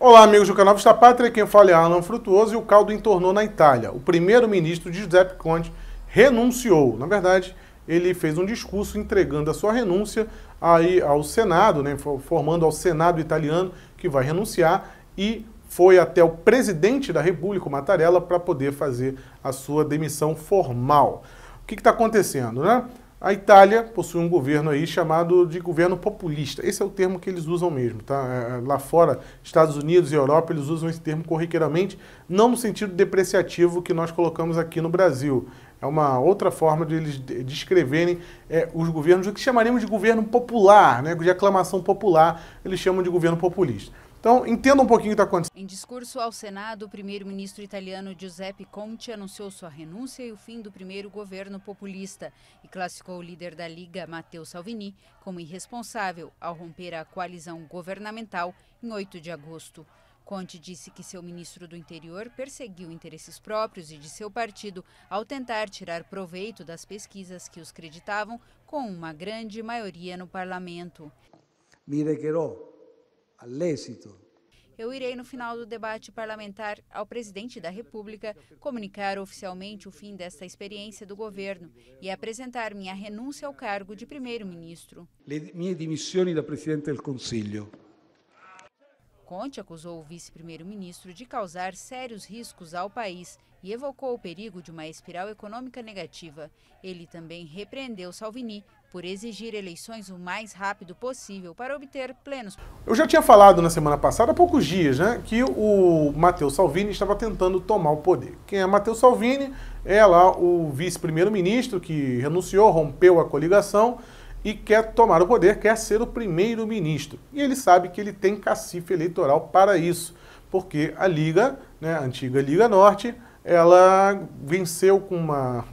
Olá, amigos do canal Vista Pátria, quem fala é Alan Frutuoso e o caldo entornou na Itália. O primeiro-ministro Giuseppe Conte renunciou. Na verdade, ele fez um discurso entregando a sua renúncia aí ao Senado, né, formando ao Senado italiano que vai renunciar, e foi até o presidente da República, o Mattarella, para poder fazer a sua demissão formal. O que está acontecendo, né? A Itália possui um governo aí chamado de governo populista. Esse é o termo que eles usam mesmo, tá? Lá fora, Estados Unidos e Europa, eles usam esse termo corriqueiramente, não no sentido depreciativo que nós colocamos aqui no Brasil. É uma outra forma de eles descreverem os governos, o que chamaríamos de governo popular, né? De aclamação popular, eles chamam de governo populista. Então, entenda um pouquinho o que está acontecendo. Em discurso ao Senado, o primeiro-ministro italiano Giuseppe Conte anunciou sua renúncia e o fim do primeiro governo populista e classificou o líder da Liga, Matteo Salvini, como irresponsável ao romper a coalizão governamental em 8 de agosto. Conte disse que seu ministro do Interior perseguiu interesses próprios e de seu partido ao tentar tirar proveito das pesquisas que os creditavam com uma grande maioria no parlamento. Mi recherò all'esito. Eu irei, no final do debate parlamentar, ao presidente da República comunicar oficialmente o fim desta experiência do governo e apresentar minha renúncia ao cargo de primeiro-ministro. Le mie dimissioni da Presidente del Consiglio. Conte acusou o vice-primeiro-ministro de causar sérios riscos ao país e evocou o perigo de uma espiral econômica negativa. Ele também repreendeu Salvini por exigir eleições o mais rápido possível para obter plenos. Eu já tinha falado na semana passada, há poucos dias, né, que o Matteo Salvini estava tentando tomar o poder. Quem é Matteo Salvini? É lá o vice-primeiro-ministro que renunciou, rompeu a coligação e quer tomar o poder, quer ser o primeiro-ministro. E ele sabe que ele tem cacife eleitoral para isso, porque a Liga, né, a antiga Liga Norte, ela venceu com uma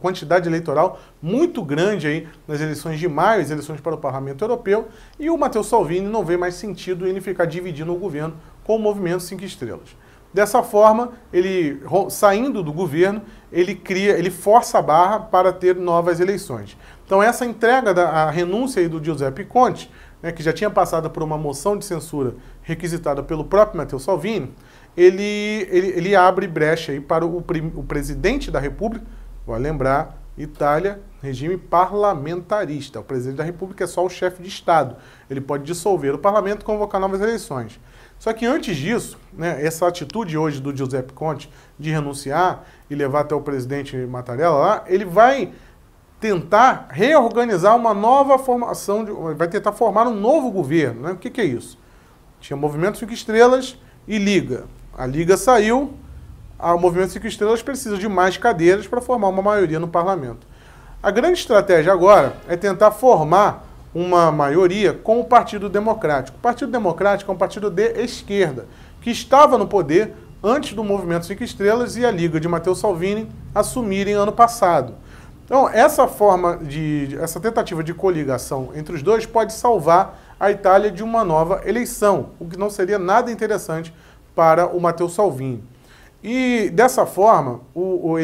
quantidade eleitoral muito grande aí nas eleições de maio, as eleições para o Parlamento Europeu, e o Matteo Salvini não vê mais sentido em ele ficar dividindo o governo com o Movimento 5 Estrelas. Dessa forma, ele, saindo do governo, ele força a barra para ter novas eleições. Então essa entrega a renúncia aí do Giuseppe Conte, né, que já tinha passado por uma moção de censura requisitada pelo próprio Matteo Salvini, ele abre brecha aí para o presidente da República, vou lembrar, Itália, regime parlamentarista. O presidente da República é só o chefe de Estado. Ele pode dissolver o parlamento e convocar novas eleições. Só que antes disso, né, essa atitude hoje do Giuseppe Conte de renunciar e levar até o presidente Mattarella lá, ele vai tentar reorganizar uma nova formação, vai tentar formar um novo governo. Né? O que é isso? Tinha Movimento 5 Estrelas e Liga. A Liga saiu, o Movimento 5 Estrelas precisa de mais cadeiras para formar uma maioria no parlamento. A grande estratégia agora é tentar formar uma maioria com o Partido Democrático. O Partido Democrático é um partido de esquerda, que estava no poder antes do Movimento 5 Estrelas e a Liga de Matteo Salvini assumirem ano passado. Então, essa tentativa de coligação entre os dois pode salvar a Itália de uma nova eleição, o que não seria nada interessante para o Matteo Salvini. E, dessa forma, o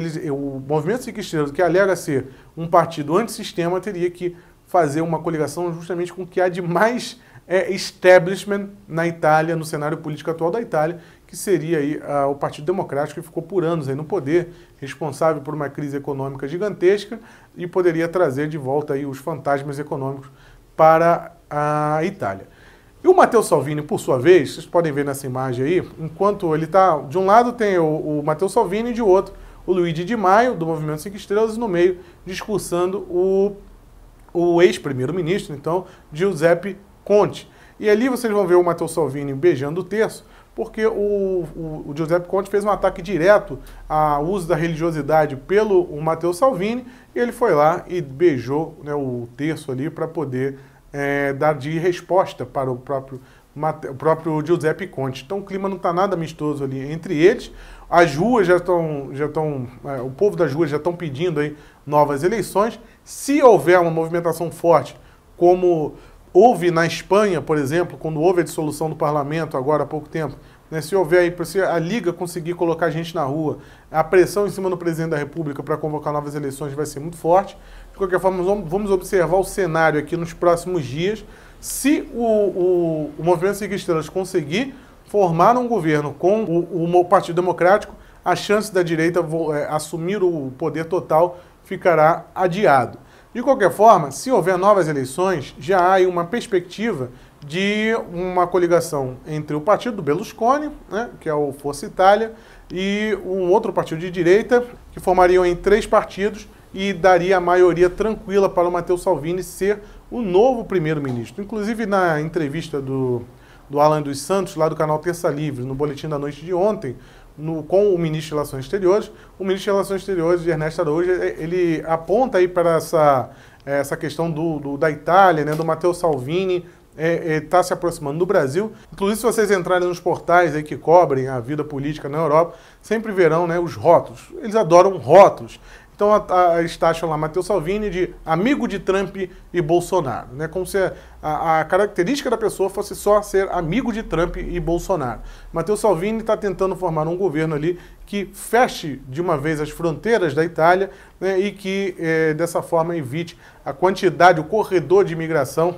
Movimento 5 Estrelas, que alega ser um partido antissistema, teria que fazer uma coligação justamente com o que há de mais establishment na Itália, no cenário político atual da Itália, que seria aí o Partido Democrático, que ficou por anos aí no poder, responsável por uma crise econômica gigantesca e poderia trazer de volta aí os fantasmas econômicos para a Itália. E o Matteo Salvini, por sua vez, vocês podem ver nessa imagem aí, enquanto ele está, de um lado tem o Matteo Salvini e de outro o Luigi Di Maio, do Movimento 5 Estrelas, e no meio discursando o ex-primeiro-ministro, então, Giuseppe Conte. E ali vocês vão ver o Matteo Salvini beijando o terço, porque o Giuseppe Conte fez um ataque direto ao uso da religiosidade pelo Matteo Salvini, e ele foi lá e beijou, né, o terço ali para poder dar de resposta para o próprio Giuseppe Conte. Então o clima não está nada amistoso ali entre eles. As ruas o povo das ruas já estão pedindo aí novas eleições. Se houver uma movimentação forte, como houve na Espanha, por exemplo, quando houve a dissolução do parlamento agora há pouco tempo, né, se houver aí, se a Liga conseguir colocar gente na rua, a pressão em cima do presidente da República para convocar novas eleições vai ser muito forte. De qualquer forma, vamos observar o cenário aqui nos próximos dias. Se o Movimento 5 Estrelas conseguir formar um governo com o Partido Democrático, a chance da direita assumir o poder total ficará adiado. De qualquer forma, se houver novas eleições, já há aí uma perspectiva de uma coligação entre o partido do Berlusconi, né, que é o Força Itália, e um outro partido de direita, que formariam em 3 partidos e daria a maioria tranquila para o Matteo Salvini ser o novo primeiro-ministro. Inclusive, na entrevista do Alan dos Santos, lá do canal Terça Livre, no Boletim da Noite de ontem, com o ministro de Relações Exteriores, o ministro de Relações Exteriores, Ernesto Araújo, ele aponta aí para essa questão da Itália, né, do Matteo Salvini, está se aproximando do Brasil. Inclusive, se vocês entrarem nos portais aí que cobrem a vida política na Europa, sempre verão, né, os rótulos. Eles adoram rótulos. Então, eles taxam lá Matteo Salvini de amigo de Trump e Bolsonaro, né? Como se a característica da pessoa fosse só ser amigo de Trump e Bolsonaro. Matteo Salvini está tentando formar um governo ali que feche de uma vez as fronteiras da Itália, né, e que, dessa forma, evite a quantidade, o corredor de imigração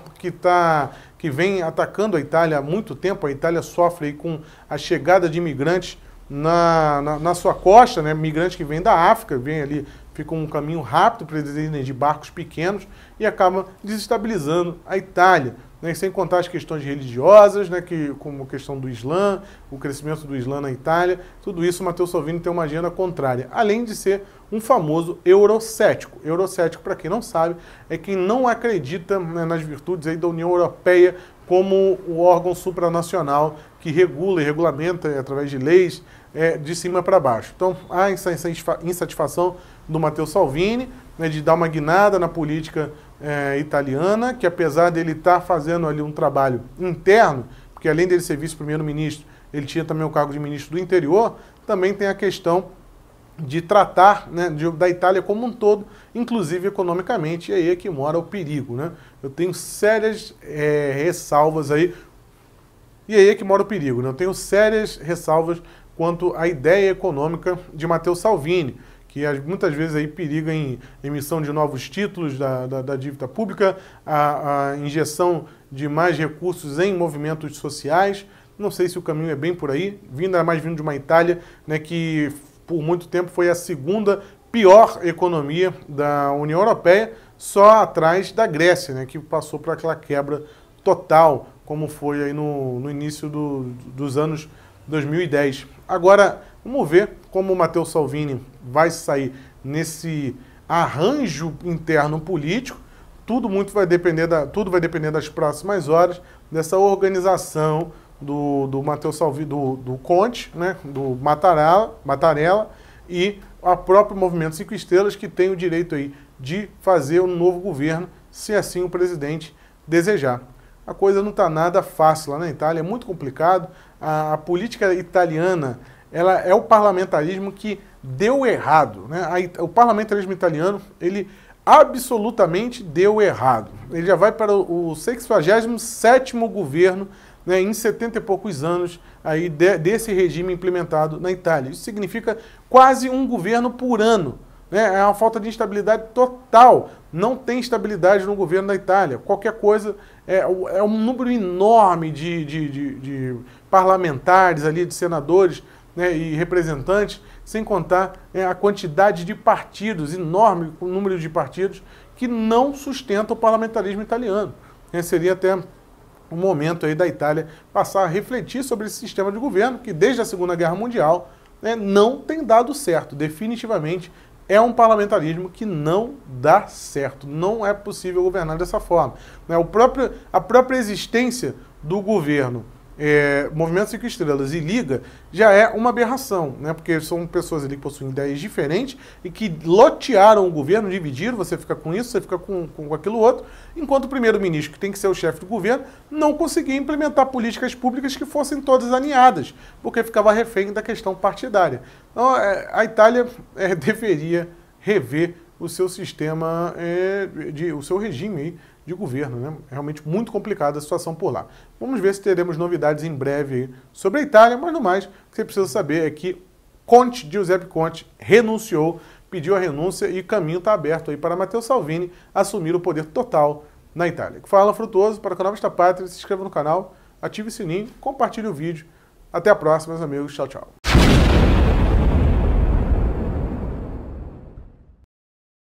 que vem atacando a Itália há muito tempo. A Itália sofre aí com a chegada de imigrantes na sua costa, né, migrantes que vêm da África, vêm ali, fica um caminho rápido para eles irem de barcos pequenos e acaba desestabilizando a Itália, né, sem contar as questões religiosas, né, como a questão do Islã, o crescimento do Islã na Itália. Tudo isso o Matteo Salvini tem uma agenda contrária, além de ser um famoso eurocético. Eurocético, para quem não sabe, é quem não acredita, né, nas virtudes aí da União Europeia como o órgão supranacional que regula e regulamenta através de leis de cima para baixo. Então, há essa insatisfação do Matteo Salvini, né, de dar uma guinada na política italiana, que apesar dele estar fazendo ali um trabalho interno, porque além dele ser vice-primeiro-ministro, ele tinha também o cargo de ministro do interior, também tem a questão de tratar, né, da Itália como um todo, inclusive economicamente, e aí é que mora o perigo, né? Eu tenho sérias ressalvas aí, e aí é que mora o perigo, né? Eu tenho sérias ressalvas quanto à ideia econômica de Matteo Salvini, que muitas vezes aí periga em emissão de novos títulos da dívida pública, a injeção de mais recursos em movimentos sociais. Não sei se o caminho é bem por aí, vindo de uma Itália, né, que por muito tempo foi a segunda pior economia da União Europeia, só atrás da Grécia, né, que passou por aquela quebra total, como foi aí no início dos anos 2010. Agora, vamos ver como o Matteo Salvini vai sair nesse arranjo interno político. Tudo vai depender das próximas horas, dessa organização do Matteo Salvini, do Conte, né, do Mattarella e o próprio Movimento 5 Estrelas, que tem o direito aí de fazer um novo governo, se assim o presidente desejar. A coisa não está nada fácil lá na Itália, é muito complicado. A política italiana, ela é o parlamentarismo que deu errado, né? O parlamentarismo italiano, ele absolutamente deu errado. Ele já vai para o 67º governo, né, em 70 e poucos anos aí desse regime implementado na Itália. Isso significa quase um governo por ano. É uma falta de estabilidade total. Não tem estabilidade no governo da Itália. Qualquer coisa, é um número enorme de parlamentares ali, de senadores, né, e representantes, sem contar a quantidade de partidos, enorme número de partidos, que não sustentam o parlamentarismo italiano. Seria até um momento aí da Itália passar a refletir sobre esse sistema de governo, que desde a Segunda Guerra Mundial, né, não tem dado certo, definitivamente. É um parlamentarismo que não dá certo. Não é possível governar dessa forma. A própria existência do governo Movimento 5 Estrelas e Liga já é uma aberração, né? Porque são pessoas ali que possuem ideias diferentes e que lotearam o governo, dividiram, você fica com isso, você fica com aquilo outro, enquanto o primeiro-ministro, que tem que ser o chefe do governo, não conseguia implementar políticas públicas que fossem todas alinhadas, porque ficava refém da questão partidária. Então, a Itália deveria rever o seu sistema, o seu regime aí de governo, né? É realmente muito complicada a situação por lá. Vamos ver se teremos novidades em breve aí sobre a Itália, mas no mais, o que você precisa saber é que Giuseppe Conte renunciou, pediu a renúncia e o caminho está aberto aí para Matteo Salvini assumir o poder total na Itália. Que foi Alan Frutuoso para o canal Vista Pátria. Se inscreva no canal, ative o sininho, compartilhe o vídeo. Até a próxima, meus amigos. Tchau, tchau.